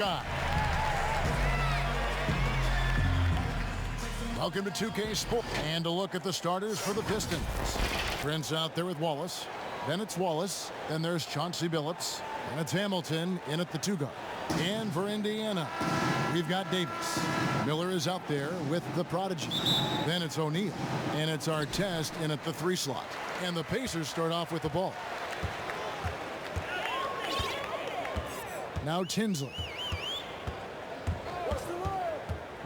guy. Welcome to 2K Sports. And a look at the starters for the Pistons. Prince out there with Wallace. Then it's Wallace. Then there's Chauncey Billups. And it's Hamilton in at the 2 guard. And for Indiana, we've got Davis. Miller is out there with the prodigy. Then it's O'Neal. And it's Artest in at the 3 slot. And the Pacers start off with the ball. Now Tinsley.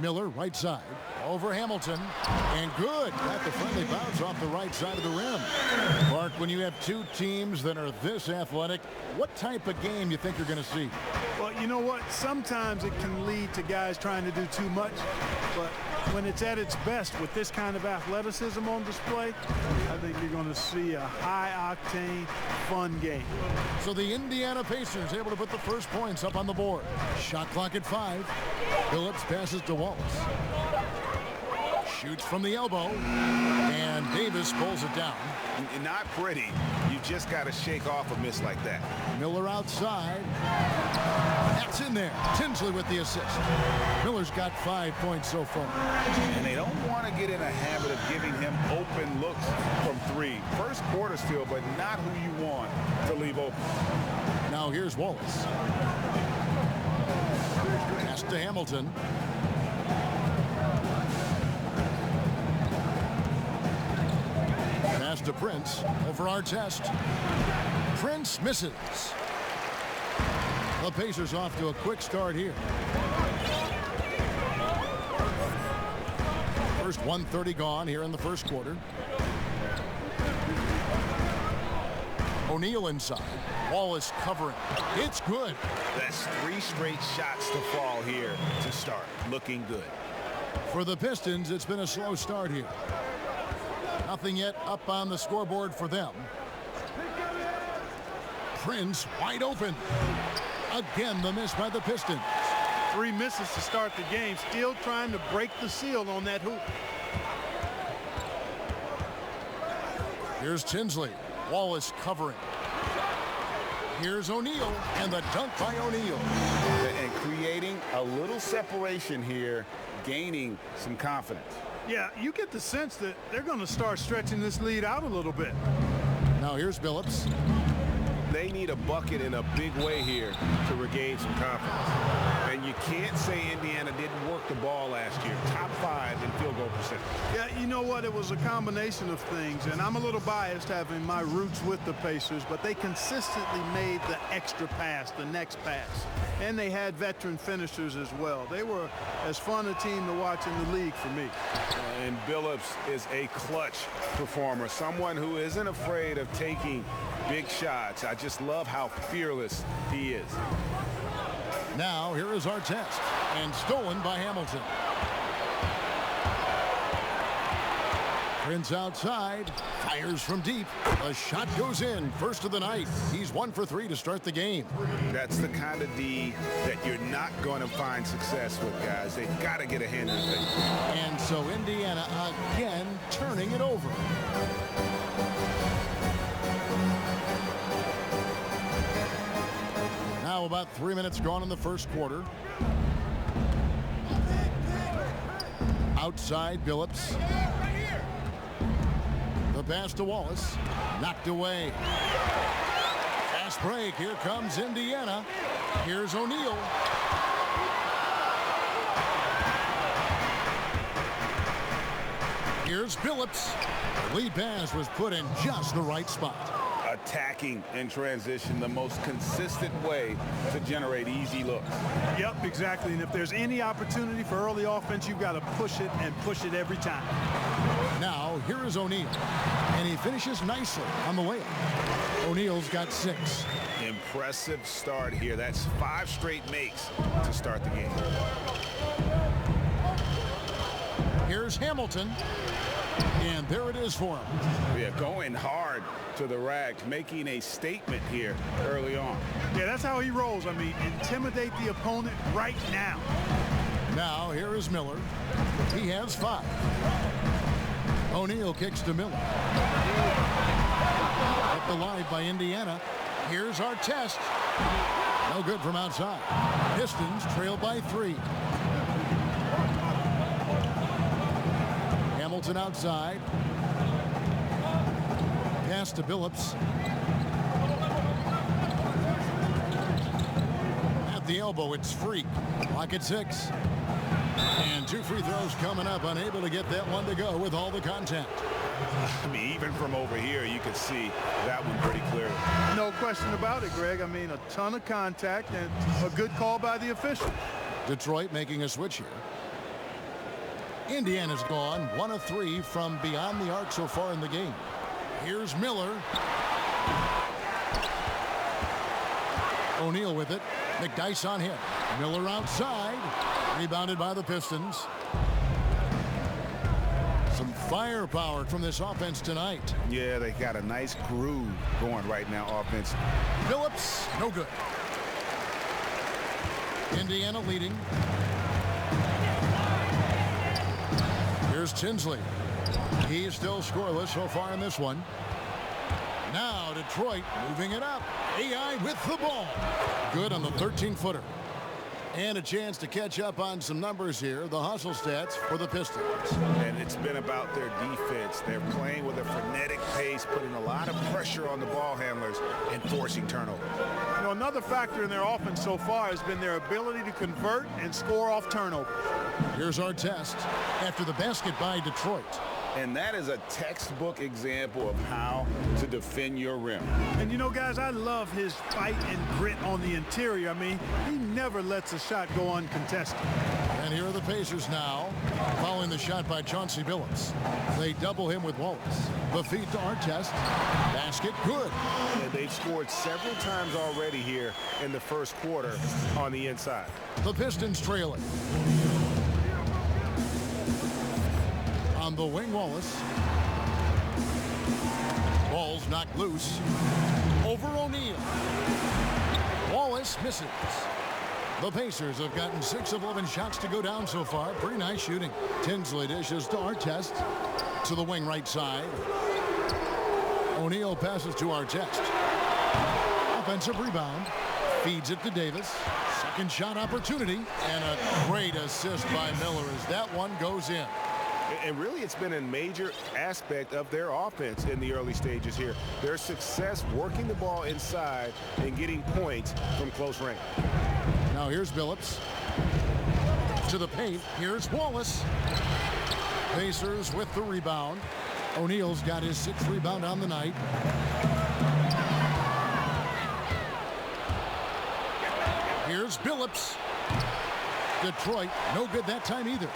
Miller, right side. Over Hamilton. And good. Got the friendly bounce off the right side of the rim. Mark, when you have 2 teams that are this athletic, what type of game you think you're going to see? Well, you know what? Sometimes it can lead to guys trying to do too much. But when it's at its best with this kind of athleticism on display, I think you're going to see a high-octane, fun game. So the Indiana Pacers able to put the first points up on the board. Shot clock at 5. Billups passes to Wallace. Shoots from the elbow. And Davis pulls it down. Not pretty. You just got to shake off a miss like that. Miller outside. That's in there. Tinsley with the assist. Miller's got 5 points so far. And they don't want to get in a habit of giving him open looks from 3. First quarter still, but not who you want to leave open. Now here's Wallace. Pass to Hamilton. Pass to Prince. Over Artest. Prince misses. The Pacers off to a quick start here. First 1:30 gone here in the first quarter. O'Neal inside. Wallace covering. It's good. That's 3 straight shots to fall here to start. Looking good. For the Pistons, it's been a slow start here. Nothing yet up on the scoreboard for them. Prince wide open. Again, the miss by the Pistons. 3 misses to start the game. Still trying to break the seal on that hoop. Here's Tinsley. Wallace covering. Here's O'Neal, and the dunk by O'Neal. And creating a little separation here, gaining some confidence. Yeah, you get the sense that they're going to start stretching this lead out a little bit. Now here's Billups. They need a bucket in a big way here to regain some confidence. And you can't say Indiana didn't work the ball last year. Top 5 in field goal percentage. Yeah, you know what? It was a combination of things, and I'm a little biased having my roots with the Pacers, but they consistently made the extra pass, the next pass. And they had veteran finishers as well. They were as fun a team to watch in the league for me. And Billups is a clutch performer, someone who isn't afraid of taking big shots. I just love how fearless he is. Now here is Artest, and stolen by Hamilton. Prince outside, fires from deep. A shot goes in, first of the night. He's 1 for 3 to start the game. That's the kind of D that you're not going to find success with, guys. They've got to get a hand in the face. And so Indiana again turning it over. Now about 3 minutes gone in the first quarter. Outside Billups. The pass to Wallace. Knocked away. Fast break. Here comes Indiana. Here's O'Neal. Here's Billups. The lead pass was put in just the right spot. Attacking in transition, the most consistent way to generate easy looks. Yep, exactly. And if there's any opportunity for early offense, you've got to push it and push it every time. Now, here is O'Neal. And he finishes nicely on the layup. O'Neal's got 6. Impressive start here. That's 5 straight makes to start the game. Here's Hamilton. And there it is for him. Yeah, going hard to the rack, making a statement here early on. Yeah, that's how he rolls. I mean, intimidate the opponent right now. Now, here is Miller. He has 5. O'Neal kicks to Miller. Up the line by Indiana. Here's Artest. No good from outside. Pistons trail by 3. Hamilton outside. Pass to Billups. At the elbow, it's Freak. Clock at 6. And 2 free throws coming up. Unable to get that one to go with all the contact. I mean, even from over here, you can see that one pretty clearly. No question about it, Greg. I mean, a ton of contact and a good call by the official. Detroit making a switch here. Indiana's gone 1 of 3 from beyond the arc so far in the game. Here's Miller. O'Neal with it. McDyess on him. Miller outside. Rebounded by the Pistons. Some firepower from this offense tonight. Yeah, they got a nice groove going right now offense. Phillips, no good. Indiana leading. Here's Tinsley. He's still scoreless so far in this one. Now Detroit moving it up. AI with the ball. Good on the 13-footer. And a chance to catch up on some numbers here. The hustle stats for the Pistons. And it's been about their defense. They're playing with a frenetic pace, putting a lot of pressure on the ball handlers and forcing turnover. You know, another factor in their offense so far has been their ability to convert and score off turnover. Here's our test after the basket by Detroit. And that is a textbook example of how to defend your rim. And you know, guys, I love his fight and grit on the interior. I mean, he never lets a shot go uncontested. And here are the Pacers now, following the shot by Chauncey Billups. They double him with Wallace. The feed to Artest. Basket good. And they've scored several times already here in the first quarter on the inside. The Pistons trailing. On the wing, Wallace. Ball's knocked loose. Over O'Neal. Wallace misses. The Pacers have gotten 6 of 11 shots to go down so far. Pretty nice shooting. Tinsley dishes to Artest. To the wing right side. O'Neal passes to Artest. Offensive rebound. Feeds it to Davis. Second shot opportunity. And a great assist by Miller as that one goes in. And really, it's been a major aspect of their offense in the early stages here. Their success working the ball inside and getting points from close range. Now here's Billups. To the paint. Here's Wallace. Pacers with the rebound. O'Neal's got his 6th rebound on the night. Here's Billups. Detroit, no good that time either.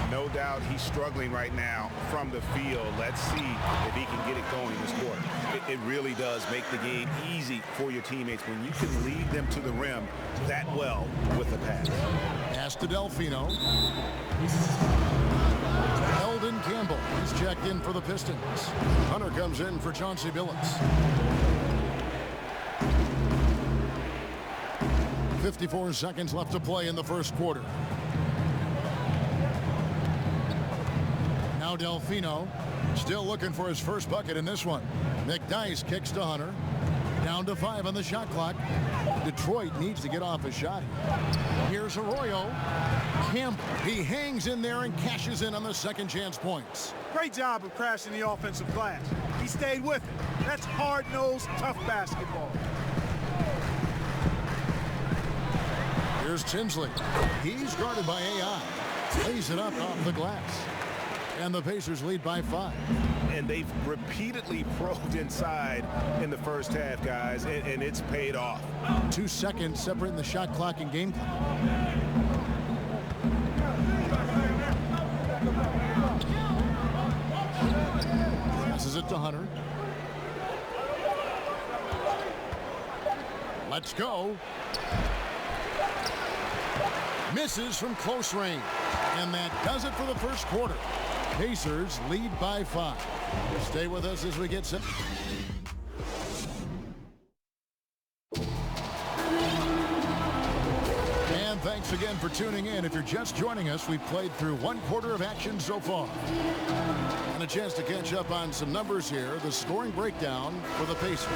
No doubt he's struggling right now from the field. Let's see if he can get it going this quarter. It really does make the game easy for your teammates when you can lead them to the rim that well with a pass. Pass to Delfino. Eldon Campbell is checked in for the Pistons. Hunter comes in for Chauncey Billups. 54 seconds left to play in the first quarter. Now Delfino still looking for his first bucket in this one. McDyess kicks to Hunter. Down to 5 on the shot clock. Detroit needs to get off a shot. Here's Arroyo. Campbell. He hangs in there and cashes in on the second chance points. Great job of crashing the offensive glass. He stayed with it. That's hard-nosed, tough basketball. Here's Tinsley. He's guarded by AI. Lays it up off the glass. And the Pacers lead by 5. And they've repeatedly probed inside in the first half, guys, and it's paid off. 2 seconds separating the shot clock and game clock. Passes it to Hunter. Let's go. Misses from close range. And that does it for the first quarter. Pacers lead by 5. Stay with us as we get set. And thanks again. again for tuning in. If you're just joining us, we've played through one quarter of action so far. And a chance to catch up on some numbers here. The scoring breakdown for the Pacers.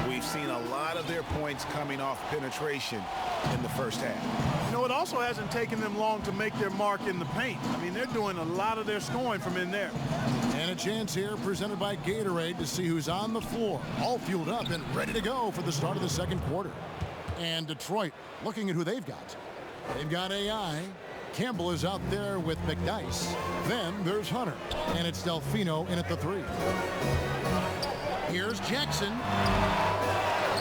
We've seen a lot of their points coming off penetration in the first half. You know, it also hasn't taken them long to make their mark in the paint. I mean, they're doing a lot of their scoring from in there. And a chance here presented by Gatorade to see who's on the floor. All fueled up and ready to go for the start of the second quarter. And Detroit looking at who they've got. They've got AI. Campbell is out there with McDyess. Then there's Hunter. And it's Delfino in at the 3. Here's Jackson.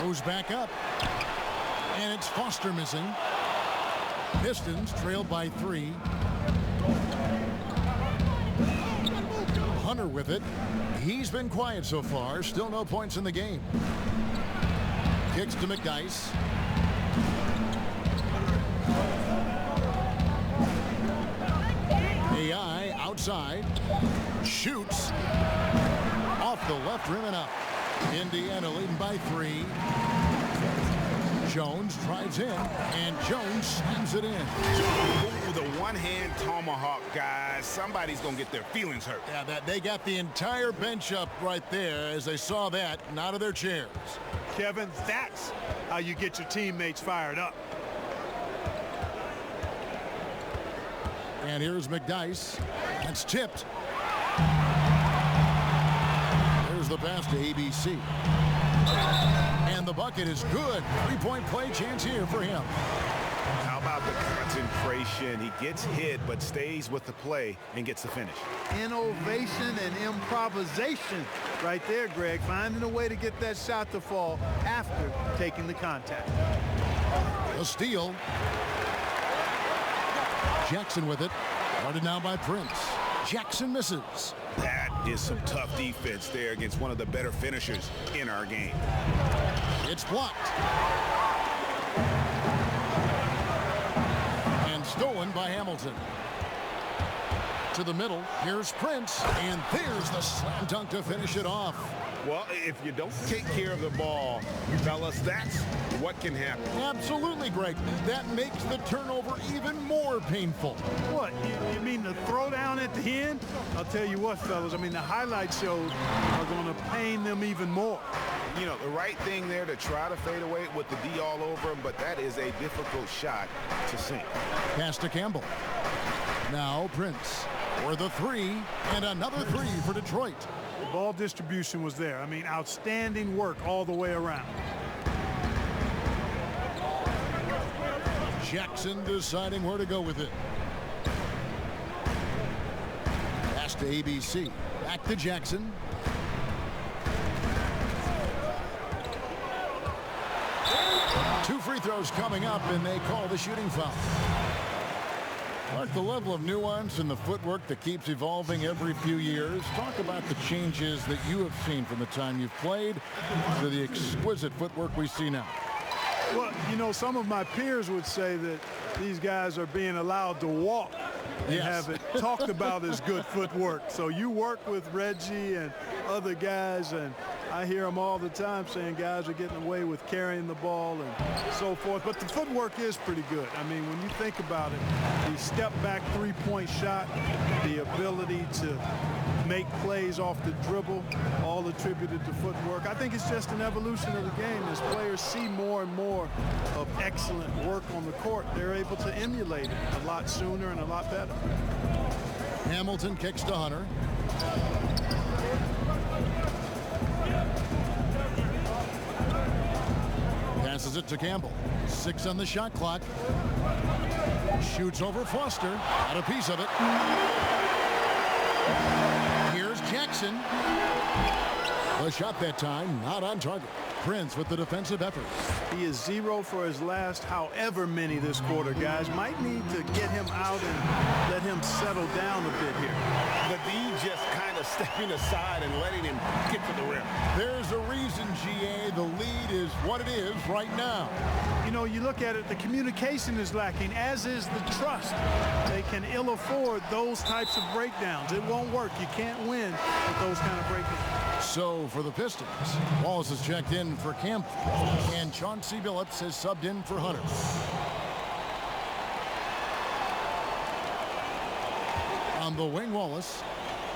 Goes back up. And it's Foster missing. Pistons trailed by 3. Hunter with it. He's been quiet so far. Still no points in the game. Kicks to McDyess. AI outside. Shoots. Off the left rim and up. Indiana leading by 3. Jones drives in, and Jones slams it in. With a one-hand tomahawk, guys, somebody's going to get their feelings hurt. Yeah, they got the entire bench up right there as they saw that and out of their chairs. Kevin, that's how you get your teammates fired up. And here's McDyess. That's tipped. There's the pass to ABC. And the bucket is good. 3-point play chance here for him. How about the concentration? He gets hit but stays with the play and gets the finish. Innovation and improvisation right there, Greg. Finding a way to get that shot to fall after taking the contact. A steal. Jackson with it. Guarded now by Prince. Jackson misses. That is some tough defense there against one of the better finishers in our game. It's blocked. And stolen by Hamilton. To the middle. Here's Prince. And there's the slam dunk to finish it off. Well, if you don't take care of the ball, fellas, that's what can happen. Absolutely, Greg. That makes the turnover even more painful. What, you mean the throwdown at the end? I'll tell you what, fellas, I mean, the highlight shows are going to pain them even more. You know, the right thing there to try to fade away with the D all over him, but that is a difficult shot to sink. Pass to Campbell. Now Prince for the 3, and another 3 for Detroit. The ball distribution was there. I mean, outstanding work all the way around. Jackson deciding where to go with it. Pass to ABC. Back to Jackson. Two free throws coming up, and they call the shooting foul. Mark, the level of nuance in the footwork that keeps evolving every few years. Talk about the changes that you have seen from the time you've played to the exquisite footwork we see now. Well, you know, some of my peers would say that these guys are being allowed to walk and have it talked about as good footwork. So you work with Reggie and other guys, and I hear them all the time saying guys are getting away with carrying the ball and so forth. But the footwork is pretty good. I mean, when you think about it, the step-back three-point shot, the ability to make plays off the dribble, all attributed to footwork. I think it's just an evolution of the game. As players see more and more of excellent work on the court, they're able to emulate it a lot sooner and a lot better. Hamilton kicks to Hunter. Passes it to Campbell. 6 on the shot clock. Shoots over Foster. Got a piece of it. Here's Jackson. The shot that time not on target. Prince with the defensive effort. He is 0 for his last however many this quarter, guys. Might need to get him out and let him settle down a bit here. The D just kind of stepping aside and letting him get to the rim. There's a reason, GA, the lead is what it is right now. You know, you look at it, the communication is lacking, as is the trust. They can ill afford those types of breakdowns. It won't work. You can't win with those kind of breakdowns. So for the Pistons, Wallace has checked in for Campbell, and Chauncey Billups has subbed in for Hunter. On the wing, Wallace.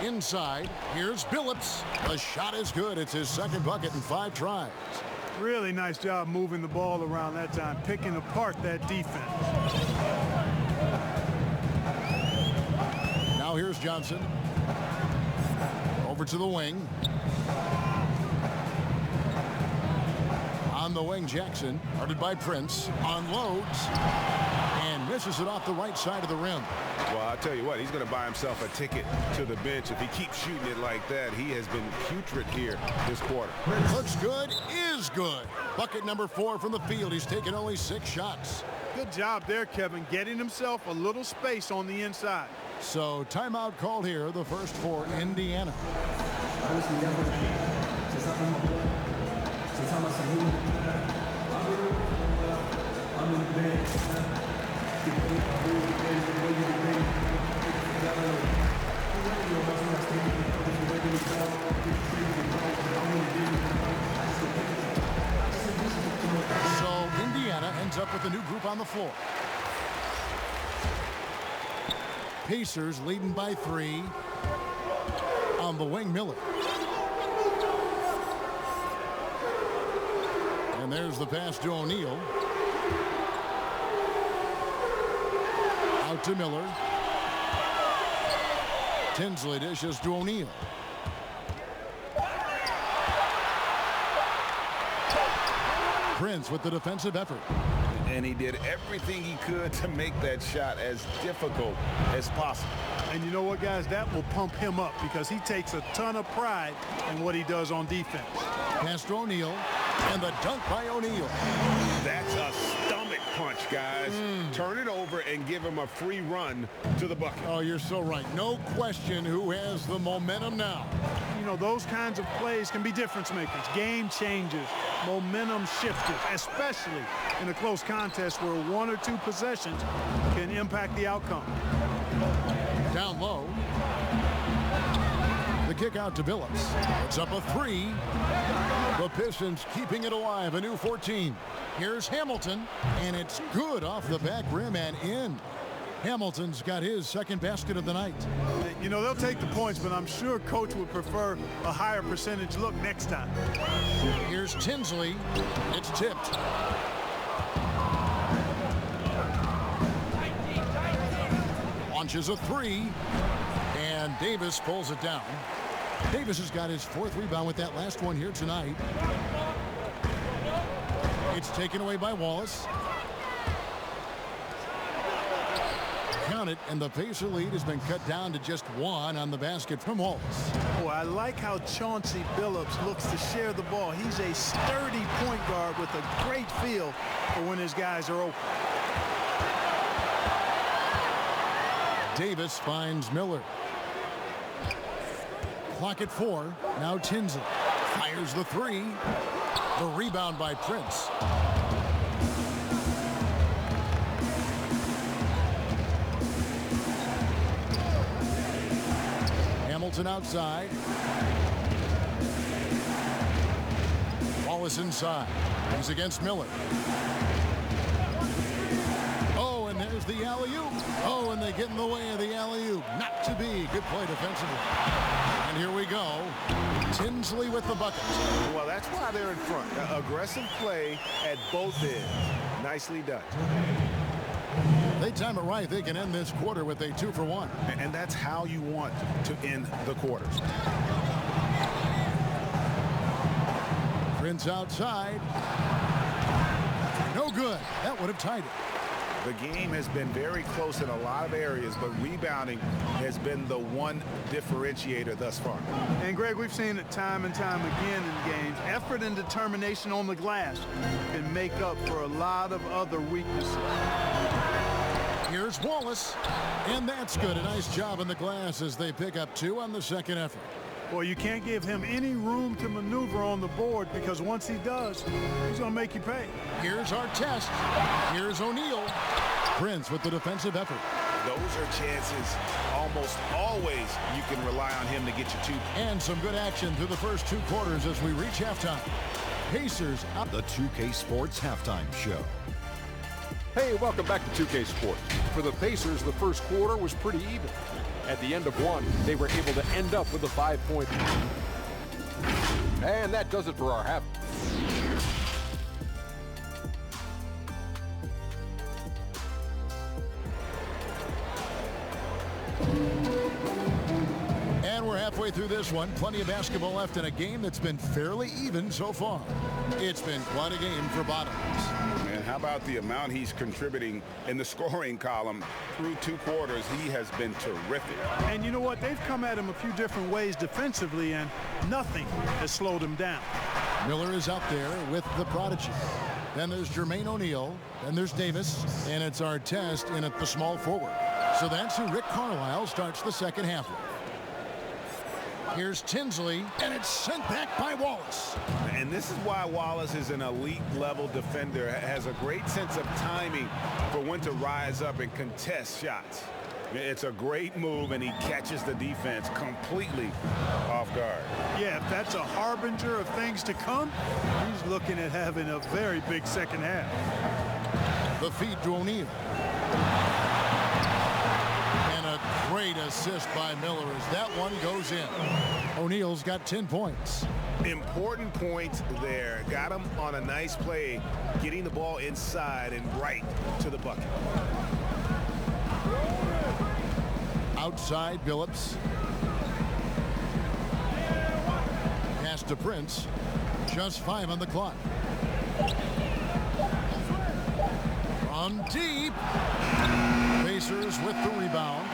Inside, here's Billups. The shot is good. It's his second bucket in 5 tries. Really nice job moving the ball around that time, picking apart that defense. Now here's Johnson. Over to the wing. On the wing, Jackson, guarded by Prince, unloads and misses it off the right side of the rim. Well, I'll tell you what, he's going to buy himself a ticket to the bench. If he keeps shooting it like that, he has been putrid here this quarter. Looks good, is good. Bucket number 4 from the field. He's taken only 6 shots. Good job there, Kevin, getting himself a little space on the inside. So timeout called here, the first for Indiana. So Indiana ends up with a new group on the floor. Pacers leading by 3. On the wing, Miller. And there's the pass to O'Neal. Out to Miller. Tinsley dishes to O'Neal. Prince with the defensive effort. And he did everything he could to make that shot as difficult as possible. And you know what, guys? That will pump him up because he takes a ton of pride in what he does on defense. Pass to O'Neal. And the dunk by O'Neal. That's a stomach punch, guys. Turn it over and give him a free run to the bucket. Oh, you're so right. No question who has the momentum now. You know, those kinds of plays can be difference makers, game changers, momentum shifters, especially in a close contest where 1 or 2 possessions can impact the outcome. Down low. The kick out to Billups. It's up a 3. The Pistons keeping it alive, a new 14. Here's Hamilton, and it's good off the back rim and in. Hamilton's got his second basket of the night. You know, they'll take the points, but I'm sure Coach would prefer a higher percentage look next time. Here's Tinsley. It's tipped. Launches a 3, and Davis pulls it down. Davis has got his 4th rebound with that last one here tonight. It's taken away by Wallace. Count it, and the Pacer lead has been cut down to just 1 on the basket from Wallace. Oh, I like how Chauncey Billups looks to share the ball. He's a sturdy point guard with a great feel for when his guys are open. Davis finds Miller. Clock at 4. Now Tinsley fires the 3. The rebound by Prince. Hamilton outside. Wallace inside. He's against Miller. Oh, and there's the alley-oop. Oh, and they get in the way of the alley-oop. Not to be. Good play defensively. And here we go. Tinsley with the bucket. Well, that's why they're in front. Aggressive play at both ends. Nicely done. They time it right. They can end this quarter with a 2-for-1. And that's how you want to end the quarters. Prince outside. No good. That would have tied it. The game has been very close in a lot of areas, but rebounding has been the one differentiator thus far. And, Greg, we've seen it time and time again in games. Effort and determination on the glass can make up for a lot of other weaknesses. Here's Wallace, and that's good. A nice job on the glass as they pick up 2 on the second effort. Well, you can't give him any room to maneuver on the board because once he does, he's going to make you pay. Here's our test. Here's O'Neal. Prince with the defensive effort. Those are chances almost always you can rely on him to get you 2. And some good action through the first 2 quarters as we reach halftime. Pacers up. The 2K Sports Halftime Show. Hey, welcome back to 2K Sports. For the Pacers, the first quarter was pretty even. At the end of one, they were able to end up with a 5-point. And that does it for our half. And we're halfway through this one. Plenty of basketball left in a game that's been fairly even so far. It's been quite a game for Bottoms. And how about the amount he's contributing in the scoring column through 2 quarters? He has been terrific. And you know what? They've come at him a few different ways defensively, and nothing has slowed him down. Miller is out there with the prodigy. Then there's Jermaine O'Neal. Then there's Davis. And it's Artest in at the small forward. So that's who Rick Carlisle starts the second half with. Here's Tinsley, and it's sent back by Wallace. And this is why Wallace is an elite-level defender, has a great sense of timing for when to rise up and contest shots. It's a great move, and he catches the defense completely off guard. Yeah, if that's a harbinger of things to come, he's looking at having a very big second half. The feed to O'Neal. Great assist by Miller as that one goes in. O'Neal's got 10 points. Important points there. Got him on a nice play, getting the ball inside and right to the bucket. Outside, Billups. Pass to Prince. Just 5 on the clock. From deep. Pacers with the rebound.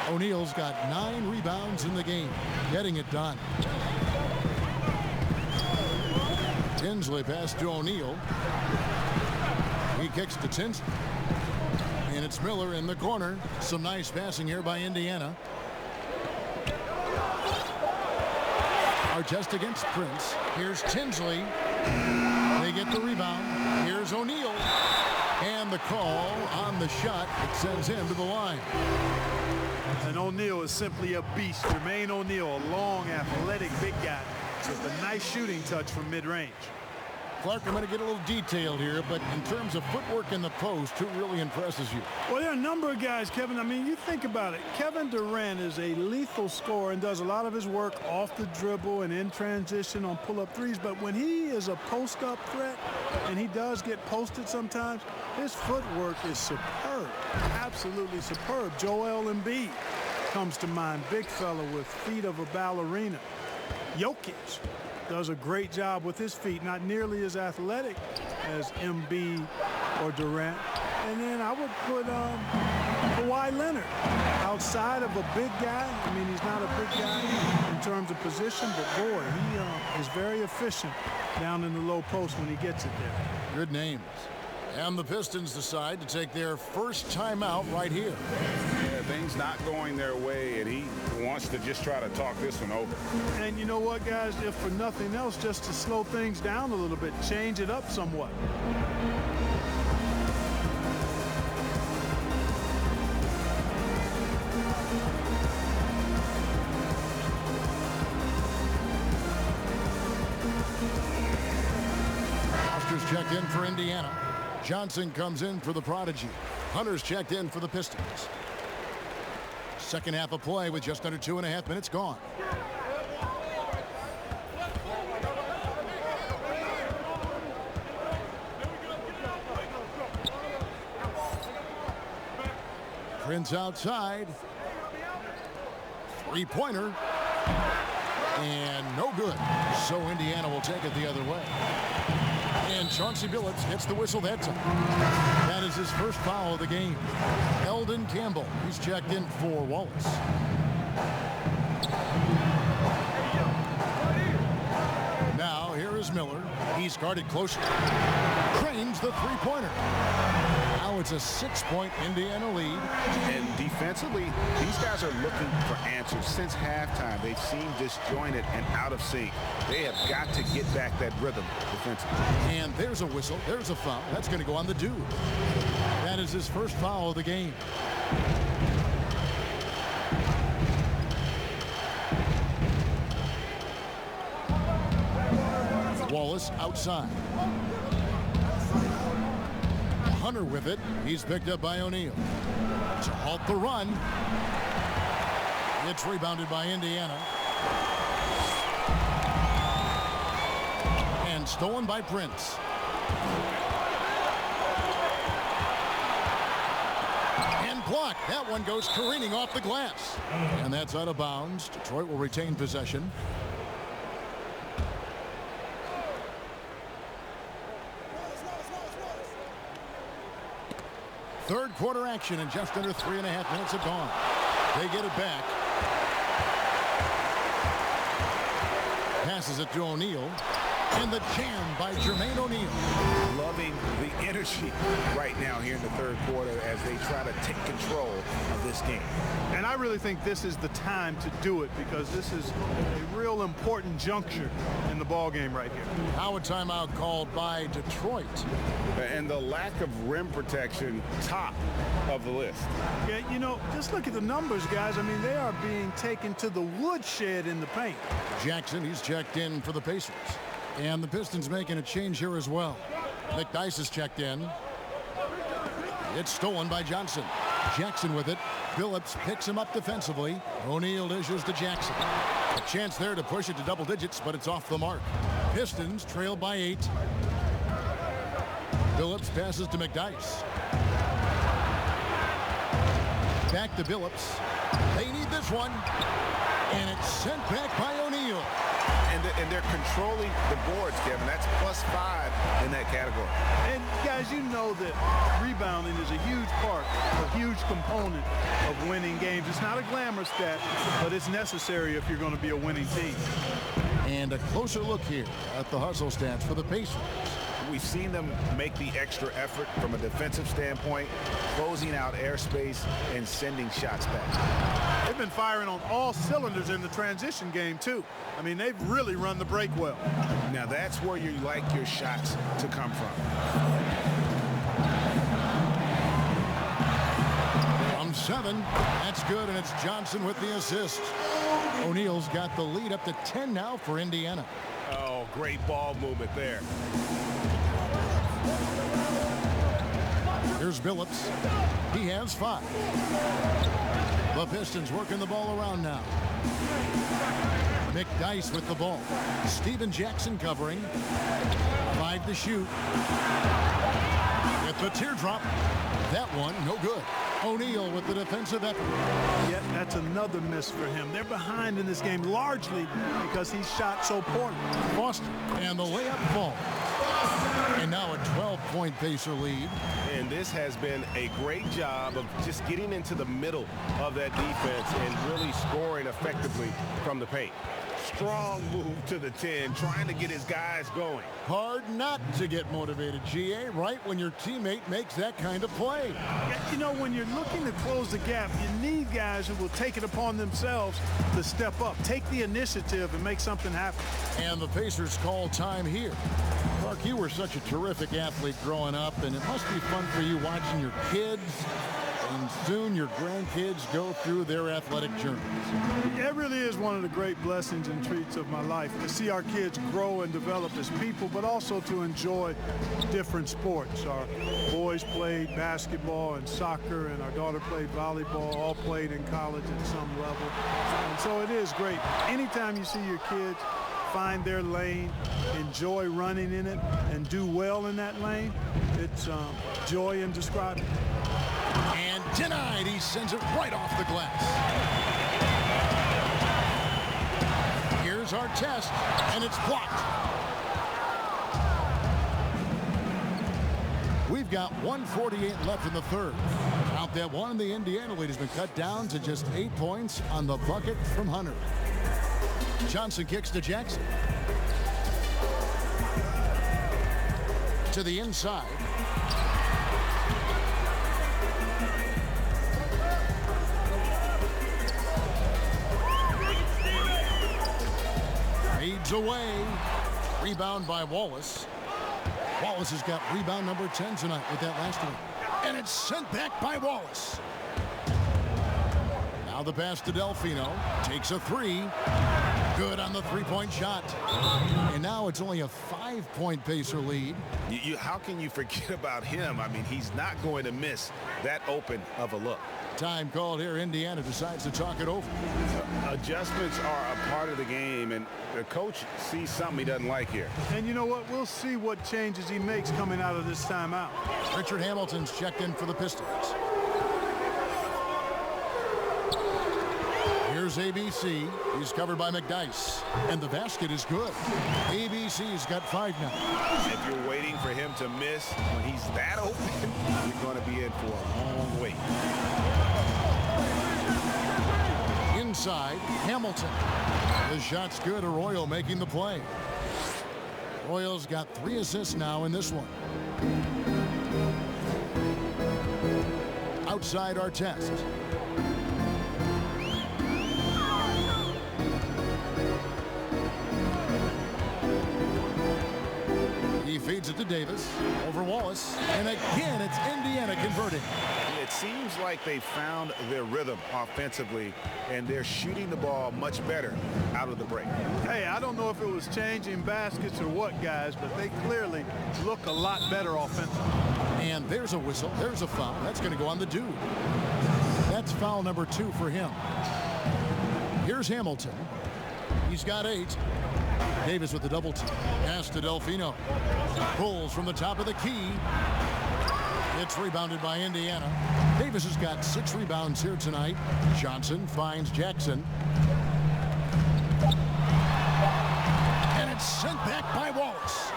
O'Neal's got 9 rebounds in the game, getting it done. Tinsley pass to O'Neal. He kicks to Tinsley. And it's Miller in the corner. Some nice passing here by Indiana. Artest against Prince. Here's Tinsley. They get the rebound. Here's O'Neal. And the call on the shot. It sends him to the line. And O'Neal is simply a beast. Jermaine O'Neal, a long, athletic, big guy with a nice shooting touch from mid-range. Clark, I'm going to get a little detailed here, but in terms of footwork in the post, who really impresses you? Well, there are a number of guys, Kevin. I mean, you think about it. Kevin Durant is a lethal scorer and does a lot of his work off the dribble and in transition on pull-up threes. But when he is a post-up threat, and he does get posted sometimes, his footwork is superb, absolutely superb. Joel Embiid comes to mind, big fella with feet of a ballerina. Jokic does a great job with his feet, not nearly as athletic as Embiid or Durant. And then I would put Kawhi Leonard outside of a big guy. I mean, he's not a big guy in terms of position, but boy, he is very efficient down in the low post when he gets it there. Good names. And the Pistons decide to take their first timeout right here. Yeah, things not going their way, and he wants to just try to talk this one over. And you know what, guys? If for nothing else, just to slow things down a little bit, change it up somewhat. Foster's checked in for Indiana. Johnson comes in for the prodigy. Hunter's checked in for the Pistons. Second half of play with just under 2.5 minutes gone. Prince outside. Three-pointer. And no good. So Indiana will take it the other way. And Chauncey Billups gets the whistle that time. That is his first foul of the game. Eldon Campbell, he's checked in for Wallace. Now here is Miller. He's guarded closely. Cranes the three-pointer. Now it's a 6-point Indiana lead. And defensively, these guys are looking for answers. Since halftime, they've seemed disjointed and out of sync. They have got to get back that rhythm defensively. And there's a whistle. There's a foul. That's going to go on the dude. That is his first foul of the game. Wallace outside. Hunter with it. He's picked up by O'Neal. To halt the run. It's rebounded by Indiana. And stolen by Prince. And blocked. That one goes careening off the glass. And that's out of bounds. Detroit will retain possession. Third quarter action, and just under 3.5 minutes have gone. They get it back. Passes it to O'Neal. And the jam by Jermaine O'Neal. Loving the energy right now here in the third quarter as they try to take control of this game. And I really think this is the time to do it because this is a real important juncture in the ball game right here. Now a timeout called by Detroit. And the lack of rim protection, top of the list. Yeah, you know, just look at the numbers, guys. I mean, they are being taken to the woodshed in the paint. Jackson, he's checked in for the Pacers. And the Pistons making a change here as well. McDyess is checked in. It's stolen by Johnson. Jackson with it. Phillips picks him up defensively. O'Neal dishes to Jackson. A chance there to push it to double digits, but it's off the mark. Pistons trail by 8. Phillips passes to McDyess. Back to Phillips. They need this one. And it's sent back by O'Neal. And they're controlling the boards, Kevin. That's +5 in that category. And guys, you know that rebounding is a huge part, a huge component of winning games. It's not a glamour stat, but it's necessary if you're going to be a winning team. And a closer look here at the hustle stats for the Pacers. We've seen them make the extra effort from a defensive standpoint, closing out airspace and sending shots back. They've been firing on all cylinders in the transition game, too. I mean, they've really run the break well. Now, that's where you like your shots to come from. From 7, that's good, and it's Johnson with the assist. O'Neal's got the lead up to 10 now for Indiana. Oh, great ball movement there. Here's Phillips. He has 5. The Pistons working the ball around now. McDyess with the ball. Steven Jackson covering. 5 to shoot. With the teardrop. That one, no good. O'Neal with the defensive effort. Yet that's another miss for him. They're behind in this game largely because he shot so poorly. Foster, and the layup falls. And now a 12-point Pacer lead. And this has been a great job of just getting into the middle of that defense and really scoring effectively from the paint. Strong move to the 10, trying to get his guys going. Hard not to get motivated, GA, right when your teammate makes that kind of play. You know, when you're looking to close the gap, you need guys who will take it upon themselves to step up, take the initiative, and make something happen. And the Pacers call time here. Clark, you were such a terrific athlete growing up, and it must be fun for you watching your kids and soon your grandkids go through their athletic journeys. It really is one of the great blessings and treats of my life to see our kids grow and develop as people, but also to enjoy different sports. Our boys played basketball and soccer, and our daughter played volleyball, all played in college at some level. And so it is great. Anytime you see your kids find their lane, enjoy running in it, and do well in that lane, it's joy indescribable. And denied. He sends it right off the glass. Here's our test, and it's blocked. We've got 1:48 left in the third. Out that one, the Indiana lead has been cut down to just 8 points on the bucket from Hunter. Johnson kicks to Jackson. To the inside. Fades away. Rebound by Wallace. Wallace has got rebound number 10 tonight with that last one. And it's sent back by Wallace. Now the pass to Delfino. Takes a 3. Good on the three-point shot. And now it's only a 5-point Pacer lead. How can you forget about him? I mean, he's not going to miss that open of a look. Time called here. Indiana decides to talk it over. Adjustments are a part of the game, and the coach sees something he doesn't like here. And you know what? We'll see what changes he makes coming out of this timeout. Richard Hamilton's checked in for the Pistons. Here's ABC. He's covered by McDyess. And the basket is good. ABC's got 5 now. If you're waiting for him to miss when he's that open, you're going to be in for a long wait. Inside, Hamilton. The shot's good. Arroyo making the play. Arroyo's got 3 assists now in this one. Outside Artest. He feeds it to Davis. Over Wallace. And again, it's Indiana converting. It seems like they found their rhythm offensively, and they're shooting the ball much better out of the break. Hey, I don't know if it was changing baskets or what, guys, but they clearly look a lot better offensively. And there's a whistle. There's a foul. That's going to go on the dude. That's foul number 2 for him. Here's Hamilton. He's got 8. Davis with the double team. Pass to Delfino. Pulls from the top of the key. It's rebounded by Indiana. Davis has got 6 rebounds here tonight. Johnson finds Jackson. And it's sent back by Wallace.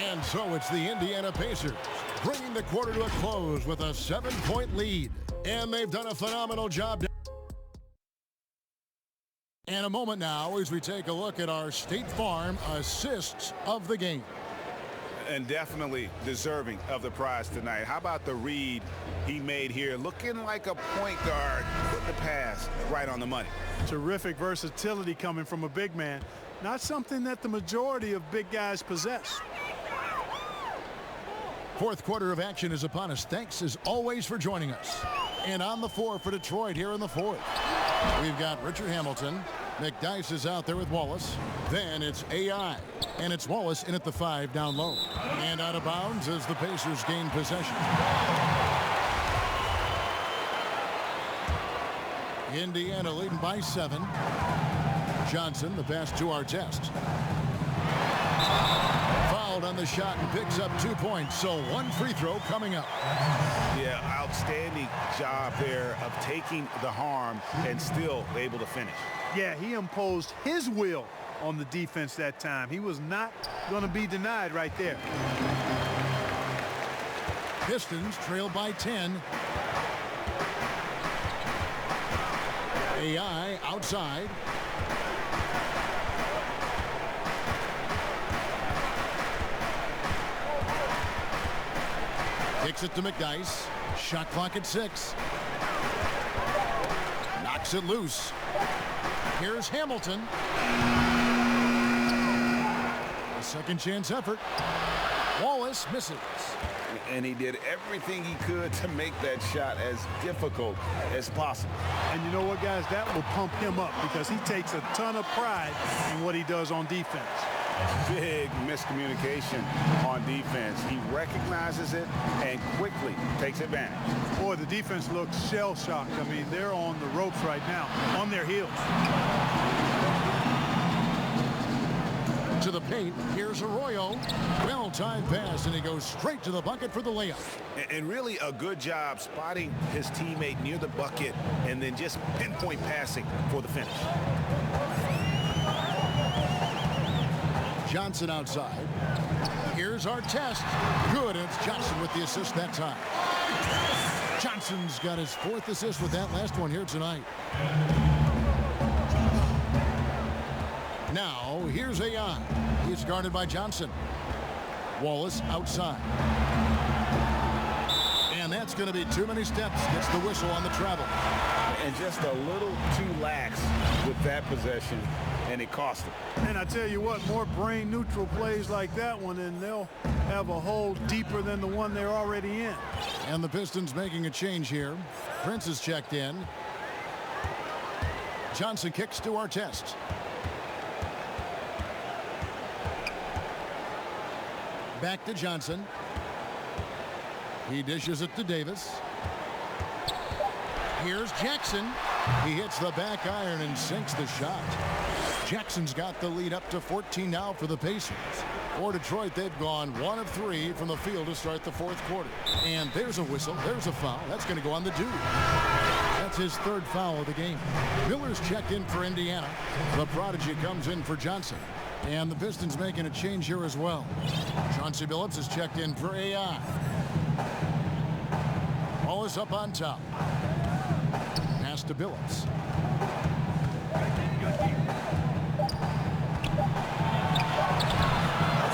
And so it's the Indiana Pacers bringing the quarter to a close with a 7-point lead. And they've done a phenomenal job. And a moment now as we take a look at our State Farm assists of the game. And definitely deserving of the prize tonight. How about the read he made here? Looking like a point guard. Put the pass right on the money. Terrific versatility coming from a big man. Not something that the majority of big guys possess. Fourth quarter of action is upon us. Thanks as always for joining us. And on the floor for Detroit here in the fourth, we've got Richard Hamilton. McDyess is out there with Wallace. Then it's AI. And it's Wallace in at the 5 down low. And out of bounds as the Pacers gain possession. Indiana leading by 7. Johnson, the pass to Artest. Fouled on the shot and picks up 2 points. So 1 free throw coming up. Yeah, outstanding job there of taking the harm and still able to finish. Yeah, he imposed his will on the defense that time. He was not going to be denied right there. Pistons trail by 10. AI outside. Kicks it to McDyess. Shot clock at 6. Knocks it loose. Here's Hamilton. A second chance effort. Wallace misses. And he did everything he could to make that shot as difficult as possible. And you know what, guys? That will pump him up because he takes a ton of pride in what he does on defense. Big miscommunication on defense. He recognizes it and quickly takes advantage. Boy, the defense looks shell-shocked. I mean, they're on the ropes right now, on their heels. To the paint, here's Arroyo. Well-timed pass, and he goes straight to the bucket for the layup. And really a good job spotting his teammate near the bucket and then just pinpoint passing for the finish. Johnson outside. Here's Artest. Good, and it's Johnson with the assist that time. Johnson's got his 4th assist with that last one here tonight. Now, here's AI. He's guarded by Johnson. Wallace outside. And that's going to be too many steps. Gets the whistle on the travel. And just a little too lax with that possession, and it cost him. And I tell you what, more brain-neutral plays like that one, and they'll have a hole deeper than the one they're already in. And the Pistons making a change here. Prince is checked in. Johnson kicks to Artest. Back to Johnson. He dishes it to Davis. Here's Jackson. He hits the back iron and sinks the shot. Jackson's got the lead up to 14 now for the Pacers. For Detroit, they've gone 1 of 3 from the field to start the fourth quarter. And there's a whistle. There's a foul. That's going to go on the dude. That's his 3rd foul of the game. Miller's checked in for Indiana. The prodigy comes in for Johnson. And the Pistons making a change here as well. Chauncey Billups is checked in for AI. Wallace up on top. Pass to Billups.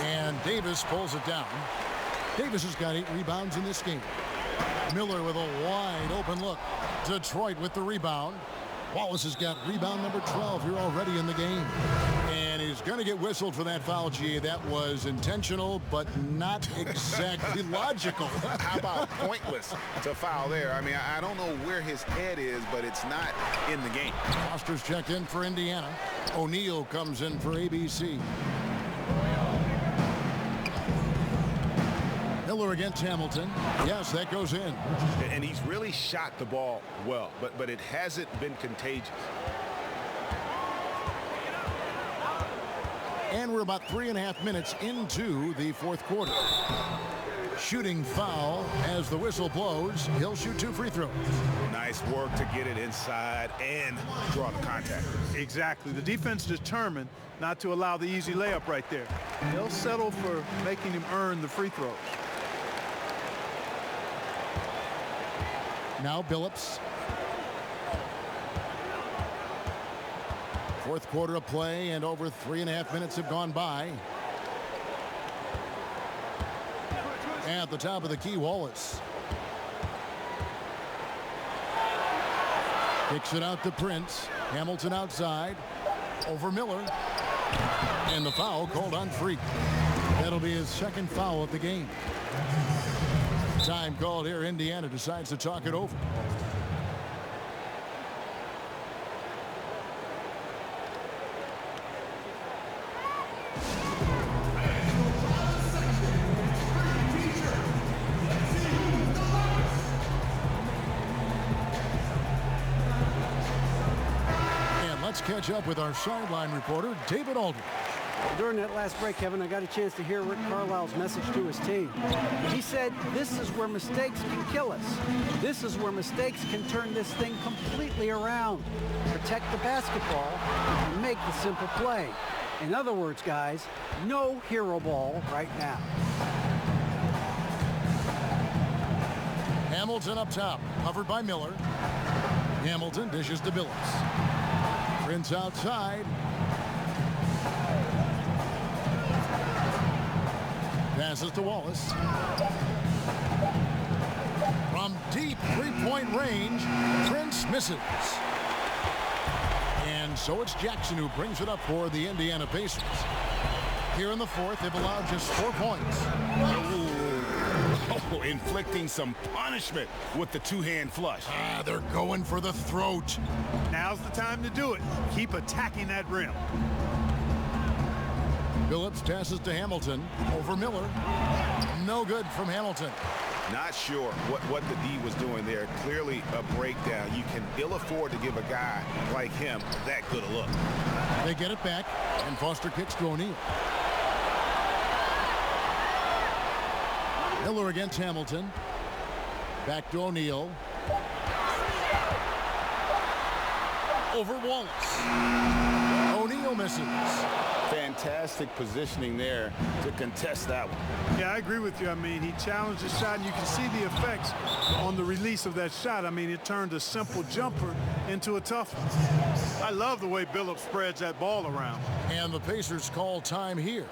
And Davis pulls it down. Davis has got 8 rebounds in this game. Miller with a wide open look. Detroit with the rebound. Wallace has got rebound number 12 here already in the game. And he's going to get whistled for that foul, G. That was intentional, but not exactly logical. How about pointless to foul there? I mean, I don't know where his head is, but it's not in the game. Foster's checked in for Indiana. O'Neal comes in for ABC. Miller against Hamilton. Yes, that goes in. And he's really shot the ball well, but it hasn't been contagious. And we're about 3.5 minutes into the fourth quarter. Shooting foul as the whistle blows. He'll shoot 2 free throws. Nice work to get it inside and draw the contact. Exactly. The defense determined not to allow the easy layup right there. They'll settle for making him earn the free throws. Now Billups. Fourth quarter of play, and over 3.5 minutes have gone by. At the top of the key, Wallace. Kicks it out to Prince. Hamilton outside. Over Miller. And the foul called on Freak. That'll be his 2nd foul of the game. Time called here. Indiana decides to talk it over. And let's catch up with our sideline reporter, David Aldridge. During that last break, Kevin, I got a chance to hear Rick Carlisle's message to his team. He said, this is where mistakes can kill us. This is where mistakes can turn this thing completely around. Protect the basketball and make the simple play. In other words, guys, no hero ball right now. Hamilton up top, covered by Miller. Hamilton dishes to Billups. Prince outside. Passes to Wallace. From deep three-point range, Prince misses. And so it's Jackson who brings it up for the Indiana Pacers. Here in the fourth, they've allowed just 4 points. Oh, inflicting some punishment with the 2-hand flush. They're going for the throat. Now's the time to do it. Keep attacking that rim. Billups passes to Hamilton. Over Miller. No good from Hamilton. Not sure what the D was doing there. Clearly a breakdown. You can ill afford to give a guy like him that good a look. They get it back, and Foster kicks to O'Neal. Miller against Hamilton. Back to O'Neal. Over Wallace. O'Neal misses. Fantastic positioning there to contest that one. Yeah, I agree with you. I mean, he challenged the shot, and you can see the effects on the release of that shot. I mean, it turned a simple jumper into a tough one. I love the way Billups spreads that ball around. And the Pacers call time here.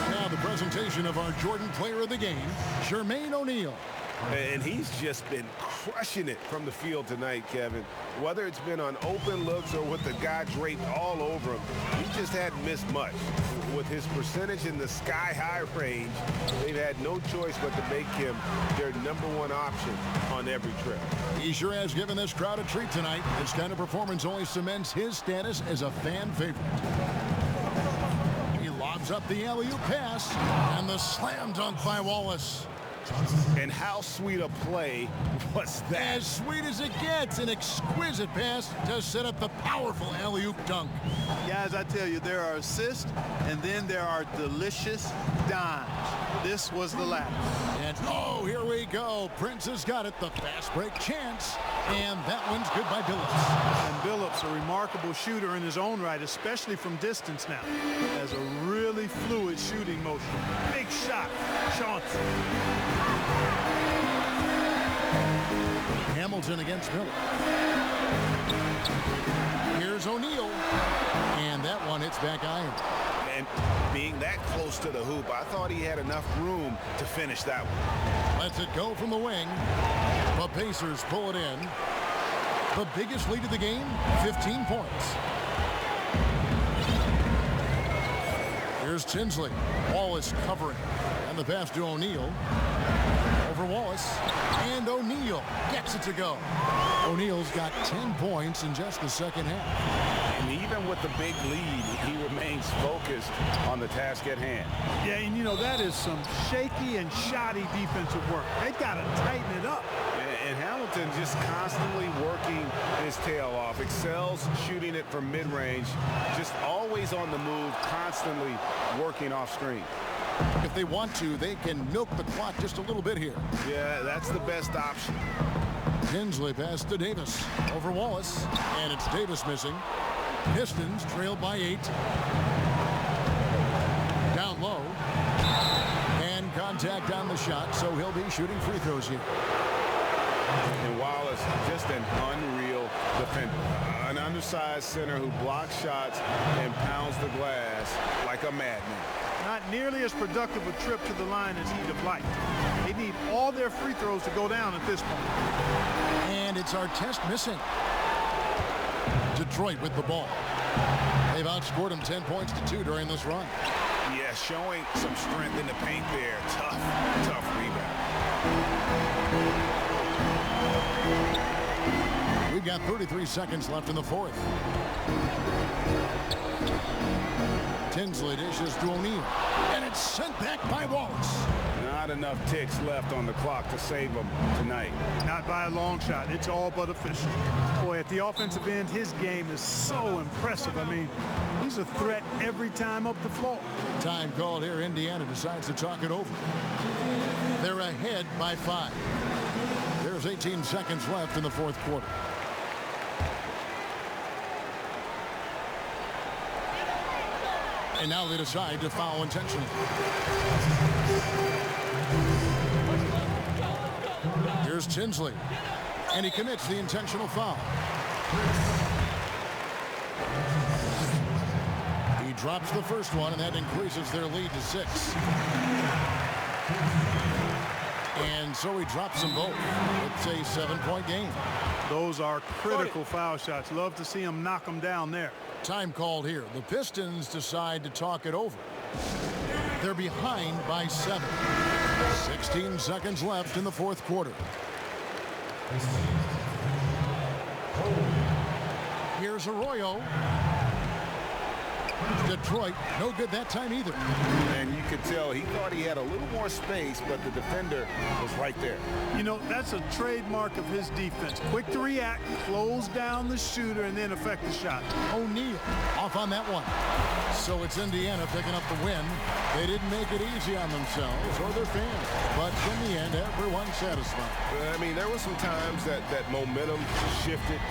Now the presentation of our Jordan player of the game, Jermaine O'Neal. And he's just been crushing it from the field tonight, Kevin. Whether it's been on open looks or with the guy draped all over him, he just hadn't missed much. With his percentage in the sky-high range, they've had no choice but to make him their #1 option on every trip. He sure has given this crowd a treat tonight. This kind of performance only cements his status as a fan favorite. He lobs up the alley-oop pass, and the slam dunk by Wallace. And how sweet a play was that? As sweet as it gets, an exquisite pass to set up the powerful alley-oop dunk. Guys, I tell you, there are assists, and then there are delicious dimes. This was the latter. And oh, here we go. Prince has got it, the fast break chance, and that one's good by Billups. And Billups, a remarkable shooter in his own right, especially from distance now. Has a really fluid shooting motion. Big shot, Chauncey. Hamilton against Miller. Here's O'Neal, and that one hits back iron. And being that close to the hoop, I thought he had enough room to finish that one. Lets it go from the wing. The Pacers pull it in. The biggest lead of the game, 15 points. Here's Tinsley. Wallace covering. And the pass to O'Neal. Over Wallace. And O'Neal gets it to go. O'Neal's got 10 points in just the second half. And even with the big lead, he remains focused on the task at hand. Yeah, and you know, that is some shaky and shoddy defensive work. They've got to tighten it up. And Hamilton just constantly working his tail off, excels shooting it from mid-range, just always on the move, constantly working off screen. If they want to, they can milk the clock just a little bit here. Yeah, that's the best option. Tinsley pass to Davis. Over Wallace. And it's Davis missing. Pistons trailed by 8. Down low. And contact on the shot, so he'll be shooting free throws here. And Wallace, just an unreal defender. An undersized center who blocks shots and pounds the glass like a madman. Not nearly as productive a trip to the line as he'd have liked. They need all their free throws to go down at this point. And it's Artest missing. Detroit with the ball. They've outscored him 10 points to 2 during this run. Yeah, showing some strength in the paint there. Tough rebound. We've got 33 seconds left in the fourth. Tinsley dishes to O'Neal. And it's sent back by Wallace. Not enough ticks left on the clock to save him tonight. Not by a long shot. It's all but official. Boy, at the offensive end, his game is so impressive. I mean, he's a threat every time up the floor. Time called here. Indiana decides to talk it over. They're ahead by 5. There's 18 seconds left in the fourth quarter. And now they decide to foul intentionally. Here's Tinsley. And he commits the intentional foul. He drops the first one, and that increases their lead to 6. And so he drops them both. It's a 7-point game. Those are critical foul shots. Love to see him knock them down there. Time called here. The Pistons decide to talk it over. They're behind by 7. 16 seconds left in the fourth quarter. Here's Arroyo. Detroit, no good that time either. And you could tell he thought he had a little more space, but the defender was right there. You know, that's a trademark of his defense. Quick to react, close down the shooter, and then affect the shot. O'Neal off on that one. So it's Indiana picking up the win. They didn't make it easy on themselves or their fans, but in the end, everyone's satisfied. I mean, there were some times that momentum shifted.